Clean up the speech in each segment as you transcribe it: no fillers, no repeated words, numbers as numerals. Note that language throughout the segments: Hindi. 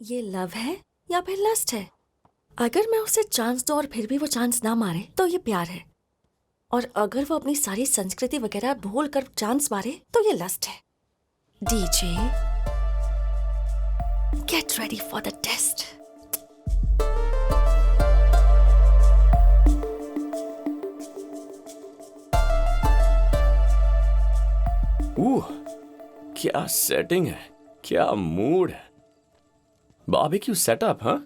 ये लव है या फिर लस्ट है? अगर मैं उसे चांस दूं और फिर भी वो चांस ना मारे तो ये प्यार है, और अगर वो अपनी सारी संस्कृति वगैरह भूल कर चांस मारे तो ये लस्ट है। DJ, get ready for the test. क्या सेटिंग है, क्या मूड है। बारबेक्यू सेटअप, हाँ?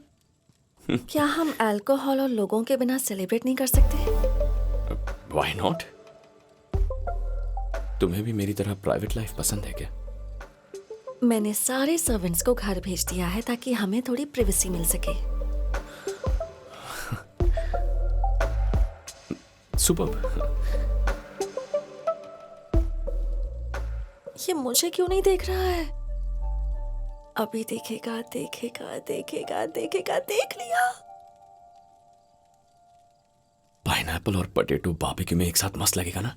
क्या हम अल्कोहल और लोगों के बिना सेलिब्रेट नहीं कर सकते? Why not? तुम्हें भी मेरी तरह प्राइवेट लाइफ पसंद है क्या? मैंने सारे सर्वेंट्स को घर भेज दिया है ताकि हमें थोड़ी प्राइवेसी मिल सके। सुपर्ब। ये मुझे क्यों नहीं देख रहा है? अभी देखेगा, देखेगा, देखेगा, देखेगा, देख लिया। पाइनएप्पल और पोटैटो बारबेक्यू में एक साथ मस्त लगेगा ना?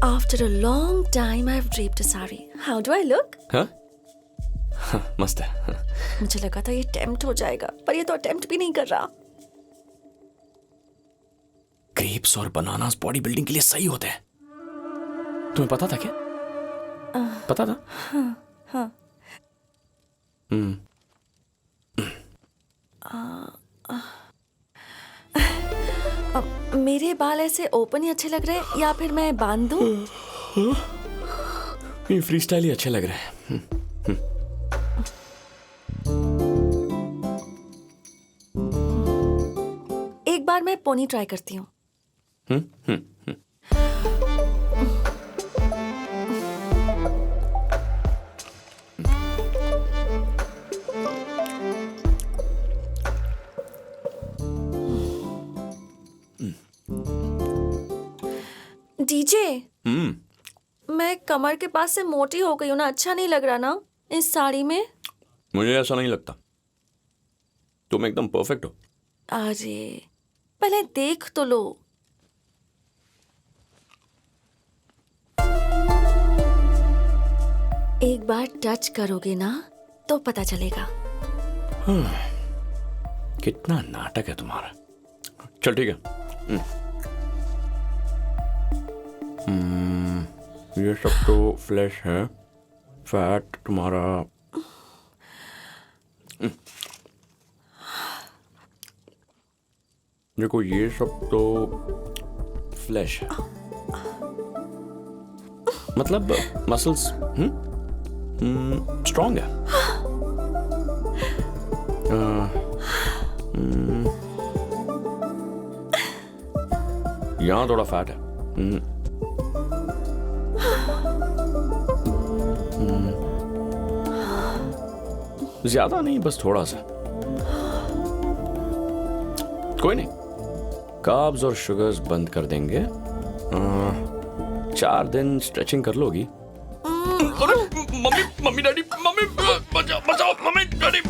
After a long time, I've draped a sari. How do I look? हाँ? मस्त है। मुझे लगा था ये टेम्प्ट हो जाएगा, पर ये तो अटेम्प्ट भी नहीं कर रहा। ग्रेप्स और बनानास बॉडी बिल्डिंग के लिए सही होते हैं। तुम्हें पता था क्या? पता था? हाँ। मेरे बाल ऐसे ओपन ही अच्छे लग रहे हैं या फिर मैं बांध दूं? ये फ्री स्टाइल ही अच्छे लग रहे हैं। एक बार मैं पोनी ट्राई करती हूँ। डीजे, मैं कमर के पास से मोटी हो गई हूँ ना, अच्छा नहीं लग रहा ना इस साड़ी में? मुझे ऐसा नहीं लगता, तुम एकदम परफेक्ट हो। अरे पहले देख तो लो। एक बार टच करोगे ना तो पता चलेगा। कितना नाटक है तुम्हारा। चल ठीक है। ये सब तो फ्लैश है, फैट तुम्हारा। देखो ये सब तो फ्लैश है, मतलब मसल्स स्ट्रॉन्ग है। यहाँ थोड़ा फैट है। ज्यादा नहीं, बस थोड़ा सा। कोई नहीं, कार्ब्स और शुगर्स बंद कर देंगे। 4 दिन स्ट्रेचिंग कर लोगी। मम्मी डैडी, मम्मी बचाओ, मम्मी डैडी।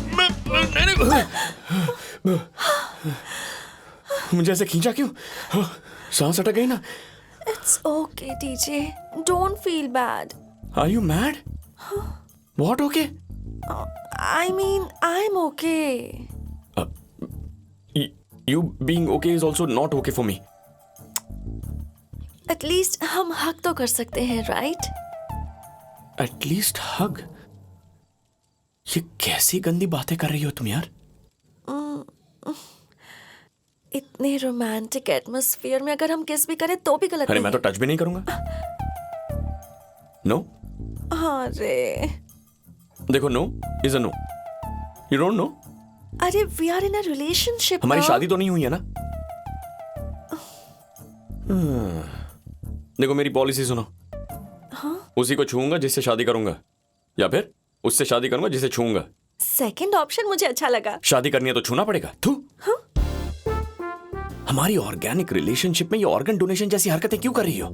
मुझे ऐसे खींचा क्यों? सांस अटक गई ना। It's okay, DJ. Don't feel bad. Are you mad? What okay? I mean, I'm okay. You being okay is also not okay for me. At least हम हक तो कर सकते हैं, right? At least hug? ये कैसी गंदी बातें कर रही हो तुम यार? इतने रोमांटिक एटमॉस्फेयर में अगर हम किस भी करें तो भी गलत अरे नहीं मैं तो टच भी नहीं करूंगा। नो? अरे देखो, no is a no. You don't know? अरे we are in a relationship. हमारी शादी तो नहीं हुई है ना? देखो मेरी पॉलिसी सुनो। उसी को छूऊंगा जिससे शादी करूंगा, या फिर उससे शादी करूंगा जिसे छूऊंगा। सेकंड ऑप्शन मुझे अच्छा लगा। शादी करनी है तो छूना पड़ेगा। थू। हमारी ऑर्गेनिक रिलेशनशिप में ये ऑर्गन डोनेशन जैसी हरकतें क्यों कर रही हो?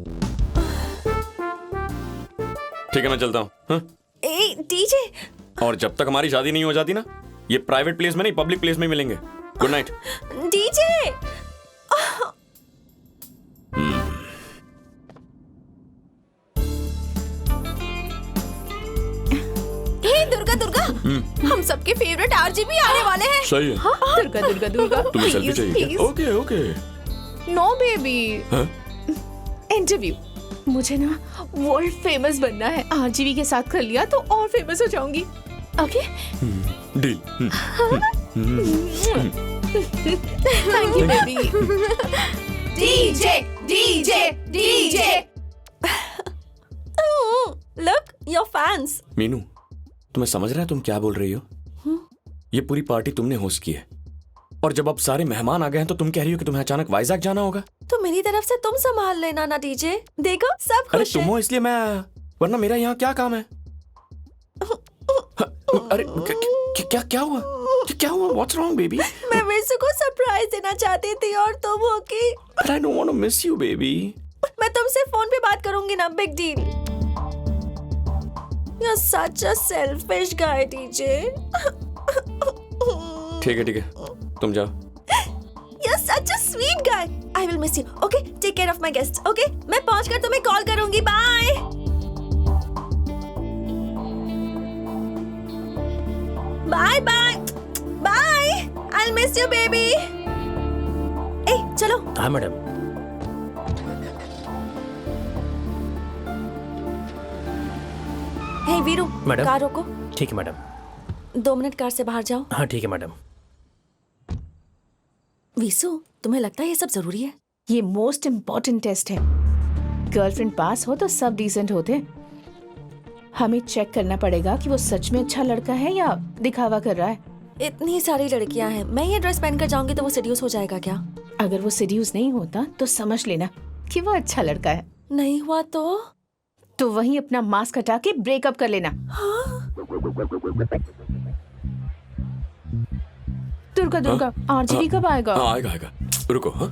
ठीक है मैं चलता हूँ। ए डीजे, और जब तक हमारी शादी नहीं हो जाती ना, ये प्राइवेट प्लेस में नहीं पब्लिक प्लेस में मिलेंगे। Good night. डीजे। हम सबके फेवरेट आरजीबी आने वाले हैं। सही है। दुर्गा दुर्गा दुर्गा, तुम्हें सेल्फी प्लीज चाहिए प्लीज। क्या? Okay okay. नो बेबी, हाँ? इंटरव्यू। मुझे ना वर्ल्ड फेमस बनना है। आरजीवी के साथ कर लिया तो और फेमस हो जाऊंगी। Okay, deal. Thank you baby. DJ DJ DJ. Look, your fans. Meenu, तुम्हें समझ रहा है तुम क्या बोल रही हो? ये पूरी पार्टी तुमने होस्ट की है और जब अब सारे मेहमान आ गए हैं तो तुम कह रही हो कि तुम्हें अचानक वाइजैक जाना होगा। तो मेरी तरफ से तुम संभाल लेना ना डीजे। देखो सब अरे खुश तुम हैं। हो इसलिए मैं, वरना मेरा यहाँ क्या काम है? अरे क्या क्या हुआ? क्या हुआ? What's wrong, baby? मैं विशु को सरप्राइज देना चाहती थी और तुम हो कि But I don't want to miss you, baby. मैं तुमसे फोन पे बात करूंगी ना। Big deal. You're such a selfish guy, DJ. ठीक है तुम जाओ। You're such a sweet guy. I will miss you. Okay, take care of my guests. Okay, मैं पहुंचकर तुम्हें कॉल करूंगी। Bye. Bye bye. Bye. I'll miss you, baby. ए, चलो। हाँ मैडम। हे वीरू, मैडम। कार रोको। ठीक है मैडम। 2 मिनट कार से बाहर जाओ। हाँ ठीक है मैडम। वीसु, तुम्हें लगता है ये सब जरूरी है? ये मोस्ट इम्पोर्टेंट टेस्ट है। गर्लफ्रेंड पास हो तो सब डिसेंट होते हैं। हमें चेक करना पड़ेगा कि वो सच में अच्छा लड़का है या दिखावा कर रहा है। इतनी सारी लड़कियां हैं, मैं ये ड्रेस पहन कर जाऊंगी तो वो सेड्यूस हो जाएगा क्या? अगर वो सीड्यूस नहीं होता तो समझ लेना कि वो अच्छा लड़का है। नहीं हुआ तो वहीं अपना मास्क हटा के ब्रेकअप कर लेना। दुर्गा दुर्गा, आरजीवी कब आएगा? हाँ आएगा। रुको। हाँ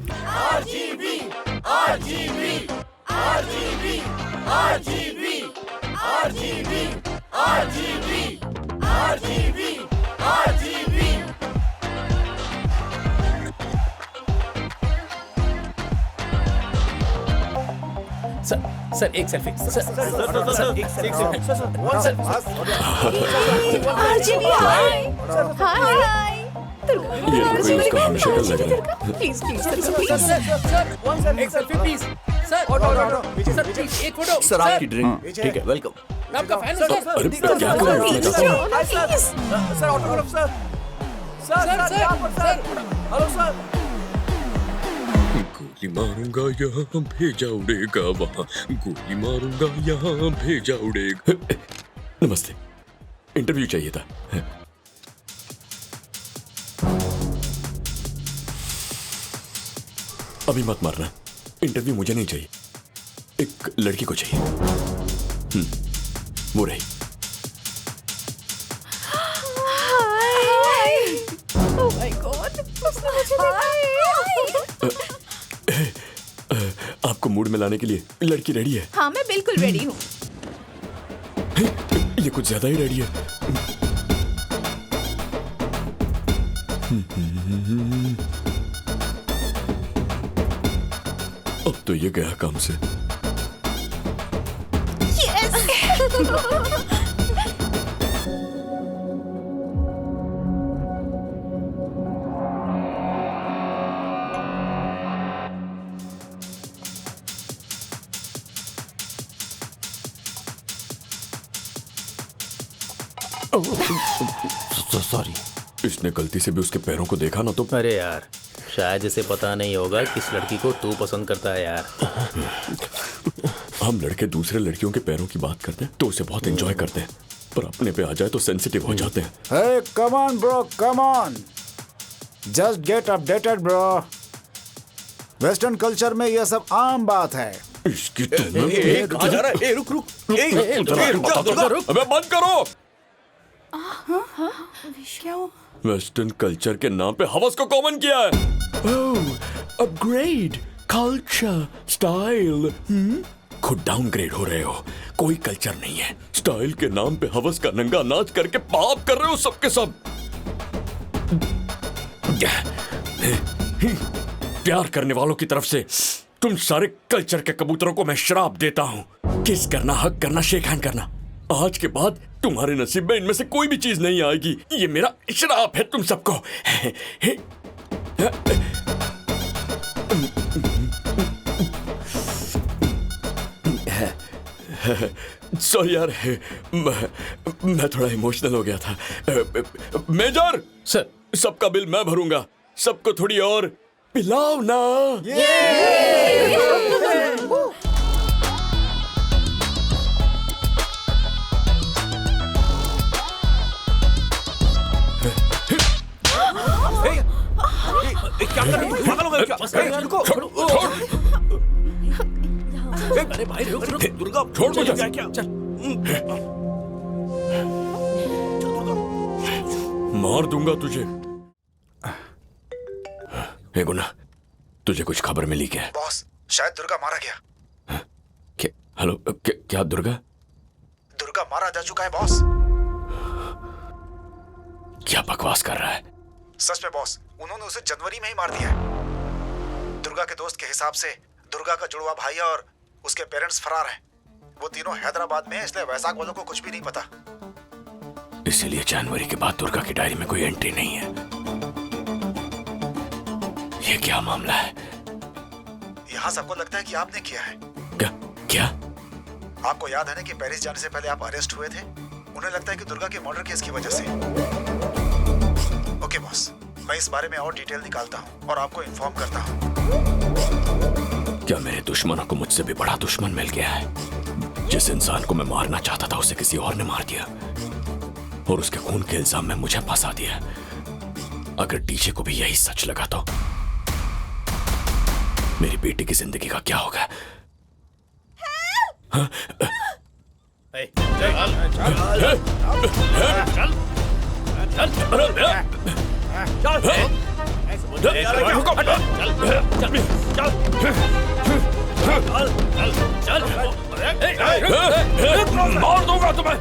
सर एक सेल्फी। आरजीवी हाय। हाय। ये कोई उसका शक्ल लग रहा है। Please please please. एक selfie please. Sir sir please एक फोटो। सर आपकी ड्रिंक। ठीक है, वेलकम। मैं आपका फैन हूं सर। अरे क्या कर रहे हो? मैं चाहता हूँ। Sir autograph sir. सर यहाँ पर सर। Hello sir. गोली मारूंगा यहाँ भेजा उड़ेगा वहाँ, गोली मारूंगा यहाँ भेजा उड़ेगा। नमस्ते, इंटरव्यू चाहिए था। अभी मत मारना, इंटरव्यू मुझे नहीं चाहिए, एक लड़की को चाहिए। वो रही। ओह माय गॉड, उसने मुझे देखा। आपको मूड में लाने के लिए लड़की रेडी है। हाँ मैं बिल्कुल रेडी हूँ। ये कुछ ज्यादा ही रेडी है। अब तो ये गया काम से। सॉरी। इसने गलती से भी उसके पैरों को देखा ना तो। अरे यार, शायद इसे पता नहीं होगा किस लड़की को तू पसंद करता है यार। हम लड़के दूसरे लड़कियों के पैरों की बात करते हैं तो उसे बहुत एंजॉय करते हैं, पर अपने पे आ जाए तो सेंसिटिव हो जाते हैं। Hey, come on, bro, come on. Just get updated, bro. Western culture में ये सब आम बात है। इसकी तुम कहाँ जा रहा है? ए, रुक रुक। अबे बंद करो। क्या हुआ? वेस्टर्न कल्चर के नाम पे हवस को कॉमन किया है। Upgrade, culture, style. खुद डाउनग्रेड हो रहे हो। कोई कल्चर नहीं है। स्टाइल के नाम पे हवस का नंगा नाच करके पाप कर रहे हो सबके सब। प्यार करने वालों की तरफ से तुम सारे कल्चर के कबूतरों को मैं श्राप देता हूं। किस करना, हक करना, शेक हैंड करना। आज के बाद तुम्हारे नसीब में इनमें से कोई भी चीज नहीं आएगी। ये मेरा श्राप है तुम सबको। सॉरी यार, मैं थोड़ा इमोशनल हो गया था। मेजर सर, सबका बिल मैं भरूंगा, सबको थोड़ी और पिलाओ ना। क्या कर रहे हो? पागल हो गए क्या? रुको। अरे भाई रुक रुक। दुर्गा छोड़ मुझे। क्या? चल। मार दूंगा तुझे। हे गुना, तुझे कुछ खबर मिली क्या? बॉस, शायद दुर्गा मारा गया। हेलो, क्या दुर्गा? दुर्गा मारा जा चुका है बॉस। क्या बकवास कर रहा है? सच में बॉस, उन्होंने उसे जनवरी में ही मार दिया है। दुर्गा के दोस्त के हिसाब से दुर्गा का जुड़वा भाई और उसके पेरेंट्स फरार हैं। वो तीनों हैदराबाद में हैं, इसलिए वैशाख वालों को कुछ भी नहीं पता। इसीलिए जनवरी के बाद दुर्गा की डायरी में कोई एंट्री नहीं है। ये क्या मामला है? यहाँ सबको लगता है कि आपने किया है। क्या? आपको याद है ना कि पेरिस जाने से पहले आप अरेस्ट हुए थे? उन्हें लगता है कि दुर्गा के मर्डर केस की वजह से। ओके बॉस, मैं इस बारे में और डिटेल निकालता हूँ और आपको इन्फॉर्म करता हूँ। क्या मेरे दुश्मनों को मुझसे भी बड़ा दुश्मन मिल गया है? जिस इंसान को मैं मारना चाहता था उसे किसी और ने मार दिया और उसके खून के इल्जाम में मुझे फंसा दिया। अगर डीजे को भी यही सच लगा तो मेरी बेटी की जिंदगी का क्या होगा? मार दूंगा तुम्हें।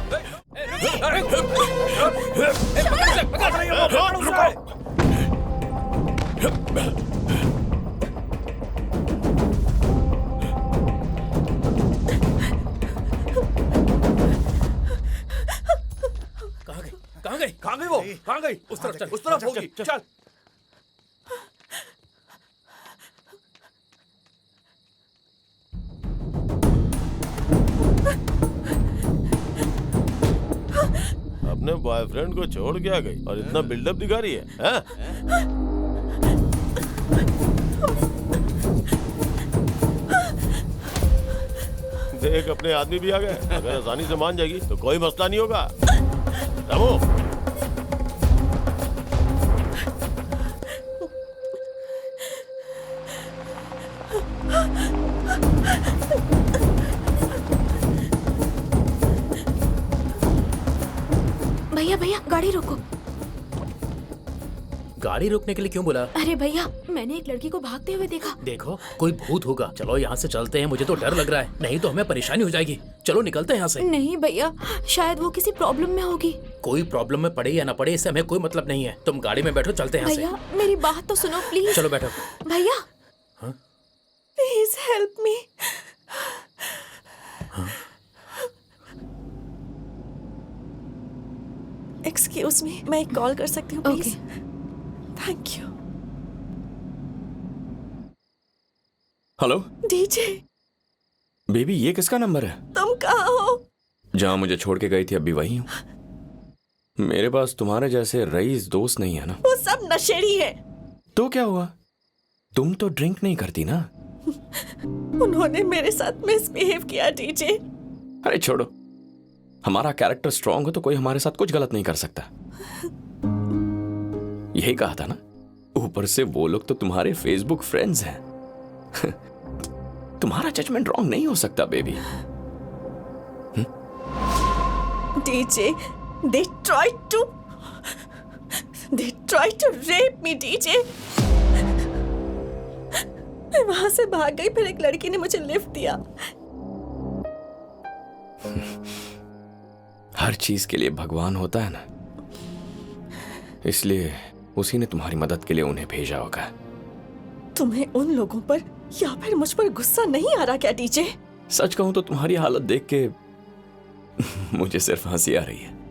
कहाँ गई वो? कहाँ गई? उस तरफ होगी। चल। अपने बॉयफ्रेंड को छोड़ के आ गई और इतना बिल्डअप दिखा रही है, हैं? देख, अपने आदमी भी आ गए। अगर आसानी से मान जाएगी तो कोई मसला नहीं होगा। रामू, भैया भैया गाड़ी रोको। गाड़ी रोकने के लिए क्यों बोला? अरे भैया, मैंने एक लड़की को भागते हुए देखा। देखो, कोई भूत होगा। चलो यहाँ से चलते हैं, मुझे तो डर लग रहा है, नहीं तो हमें परेशानी हो जाएगी। चलो निकलते हैं यहाँ से। नहीं भैया, शायद वो किसी प्रॉब्लम में होगी। कोई प्रॉब्लम में पड़े या ना पड़े इससे हमें कोई मतलब नहीं है। तुम गाड़ी में बैठो, चलते हैं यहाँ भैया मेरी बात तो सुनो प्लीज। चलो बैठो। भैया please help me. Excuse me, मैं एक कॉल कर सकती हूँ please? Thank you. Hello DJ, baby, ये किसका नंबर है? तुम कहाँ हो? जहाँ मुझे छोड़ के गई थी अभी वही हूँ। मेरे पास तुम्हारे जैसे रईस दोस्त नहीं है ना। वो सब नशेड़ी है। तो क्या हुआ? तुम तो ड्रिंक नहीं करती ना। उन्होंने मेरे साथ मिसबिहेव किया डीजे। अरे छोड़ो, हमारा कैरेक्टर स्ट्रांग हो तो कोई हमारे साथ कुछ गलत नहीं कर सकता। यही कहा था ना। ऊपर से वो लोग तो तुम्हारे फेसबुक फ्रेंड्स हैं। तुम्हारा जजमेंट रॉन्ग नहीं हो सकता baby. DJ, they tried to rape me DJ. मैं वहां से भाग गई, फिर एक लड़की ने मुझे लिफ्ट दिया। हर चीज के लिए भगवान होता है ना, इसलिए उसी ने तुम्हारी मदद के लिए उन्हें भेजा होगा। तुम्हें उन लोगों पर या फिर मुझ पर गुस्सा नहीं आ रहा क्या डीजे? सच कहूं तो तुम्हारी हालत देख के मुझे सिर्फ हंसी आ रही है।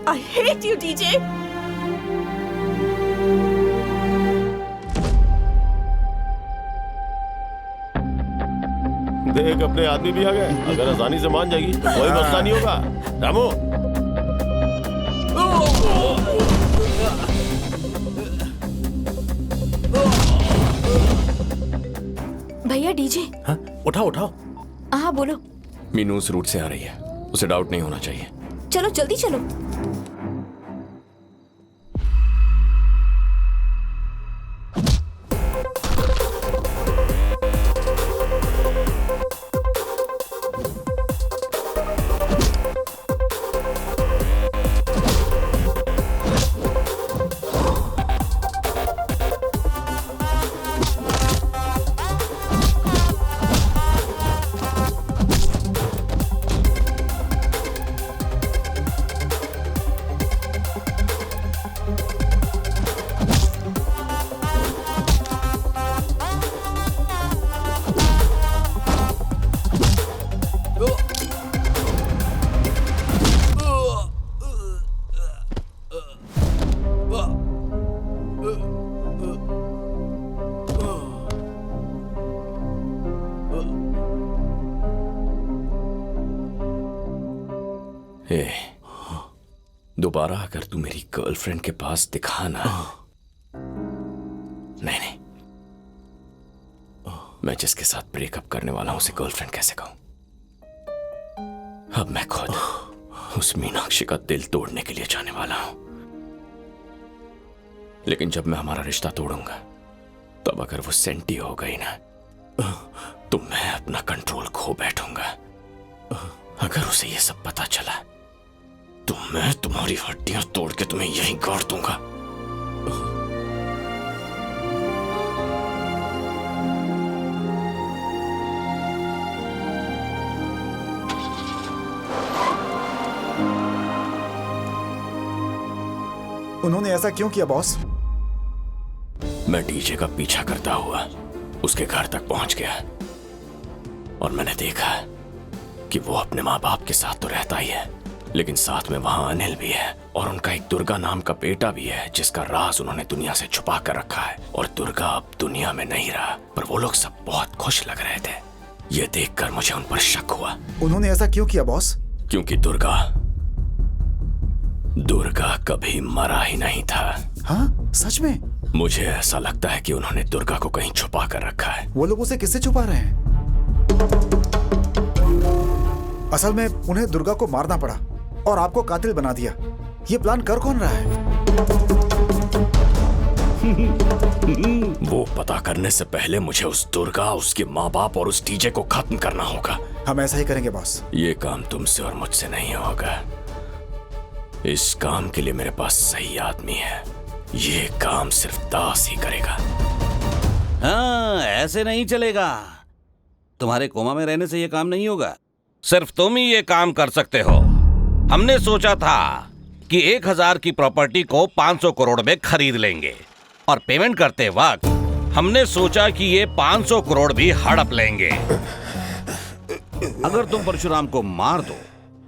I hate you, DJ. देख अपने आदमी भी आ गए। अगर आसानी से मान जाएगी तो कोई मसला नहीं होगा। रामू भैया डीजे। हाँ, उठाओ उठाओ। हाँ बोलो। मीनू उस रूट से आ रही है, उसे डाउट नहीं होना चाहिए। चलो जल्दी चलो। ए, दोबारा अगर तू मेरी गर्लफ्रेंड के पास दिखा ना, नहीं नहीं, मैं जिसके साथ ब्रेकअप करने वाला हूं उसे गर्लफ्रेंड कैसे कहूं? अब मैं खुद उस मीनाक्षी का दिल तोड़ने के लिए जाने वाला हूं। लेकिन जब मैं हमारा रिश्ता तोड़ूंगा तब अगर वो सेंटी हो गई ना तो मैं अपना कंट्रोल खो बैठूंगा। अगर उसे ये सब पता चला तो मैं तुम्हारी हड्डियां तोड़ के तुम्हें यहीं गाड़ दूंगा। उन्होंने ऐसा क्यों किया बॉस? मैं डीजे का पीछा करता हुआ उसके घर तक पहुंच गया और मैंने देखा कि वो अपने माँ बाप के साथ तो रहता ही है, लेकिन साथ में वहां अनिल भी है और उनका एक दुर्गा नाम का बेटा भी है जिसका राज उन्होंने दुनिया से छुपा कर रखा है। और दुर्गा अब दुनिया में नहीं रहा, पर वो लोग सब बहुत खुश लग रहे थे। ये देखकर मुझे उन पर शक हुआ। उन्होंने ऐसा क्यों किया बॉस? क्योंकि दुर्गा कभी मरा ही नहीं था। हाँ सच में? मुझे ऐसा लगता है कि उन्होंने दुर्गा को कहीं छुपा कर रखा है। वो लोग उसे किससे छुपा रहे हैं? असल में उन्हें दुर्गा को मारना पड़ा और आपको कातिल बना दिया। ये प्लान कर कौन रहा है? वो पता करने से पहले मुझे उस दुर्गा, उसके माँ बाप और उस डीजे को खत्म करना होगा। हम ऐसा ही करेंगे बॉस। ये काम तुमसे और मुझसे नहीं होगा। इस काम के लिए मेरे पास सही आदमी है। ये काम सिर्फ दास ही करेगा। हाँ, ऐसे नहीं चलेगा। तुम्हारे कोमा में रहने से ये काम नहीं होगा। सिर्फ तुम ही ये काम कर सकते हो। हमने सोचा था कि 1000 की प्रॉपर्टी को 500 करोड़ में खरीद लेंगे और पेमेंट करते वक्त हमने सोचा कि ये 500 करोड़ भी हड़प लेंगे। अगर तुम परशुराम को मार दो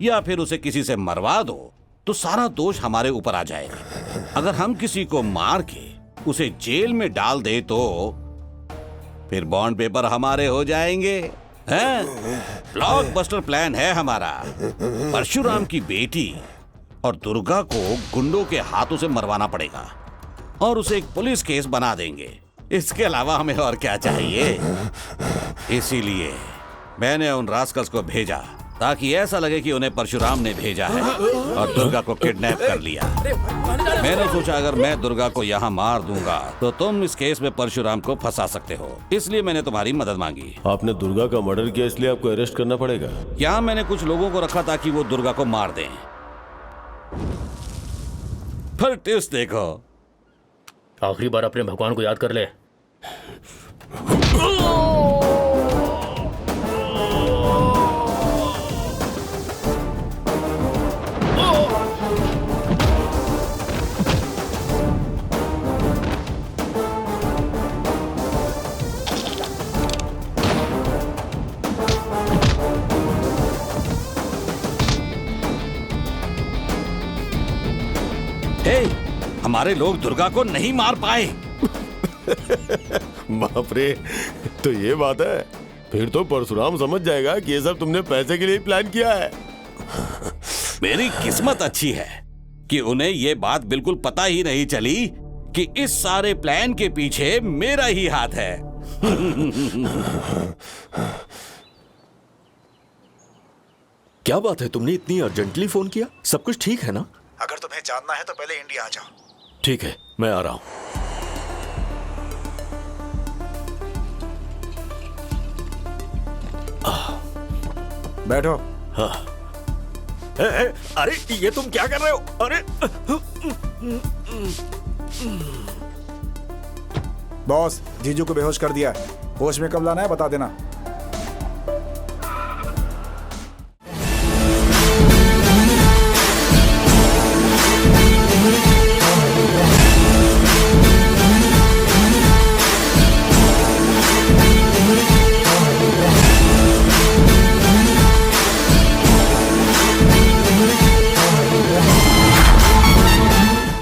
या फिर उसे किसी से मरवा दो तो सारा दोष हमारे ऊपर आ जाएगा। अगर हम किसी को मार के उसे जेल में डाल दे तो फिर बॉन्ड पेपर हमारे हो जाएंगे। ब्लॉकबस्टर प्लान है हमारा। परशुराम की बेटी और दुर्गा को गुंडों के हाथों से मरवाना पड़ेगा और उसे एक पुलिस केस बना देंगे। इसके अलावा हमें और क्या चाहिए? इसीलिए मैंने उन रास्कल्स को भेजा ताकि ऐसा लगे कि उन्हें परशुराम ने भेजा है और दुर्गा को किडनैप कर लिया। मैंने सोचा अगर मैं दुर्गा को यहाँ मार दूंगा तो तुम इस केस में परशुराम को फंसा सकते हो, इसलिए मैंने तुम्हारी मदद मांगी। आपने दुर्गा का मर्डर किया इसलिए आपको अरेस्ट करना पड़ेगा। यहाँ मैंने कुछ लोगों को रखा ताकि वो दुर्गा को मार दें। पर टेस्ट देखो। आखिरी बार अपने भगवान को याद कर ले। हमारे लोग दुर्गा को नहीं मार पाए। बाप रे, तो ये बात है। फिर तो परशुराम समझ जाएगा कि ये सब तुमने पैसे के लिए प्लान किया है। मेरी किस्मत अच्छी है कि उन्हें ये बात बिल्कुल पता ही नहीं चली कि इस सारे प्लान के पीछे मेरा ही हाथ है। क्या बात है, तुमने इतनी अर्जेंटली फोन किया? सब कुछ ठीक है ना? अगर तुम्हें जानना है तो पहले इंडिया आ जाओ। ठीक है, मैं आ रहा हूं। बैठो। हाँ। अरे ये तुम क्या कर रहे हो? अरे बॉस, जीजू को बेहोश कर दिया है। होश में कब लाना है बता देना।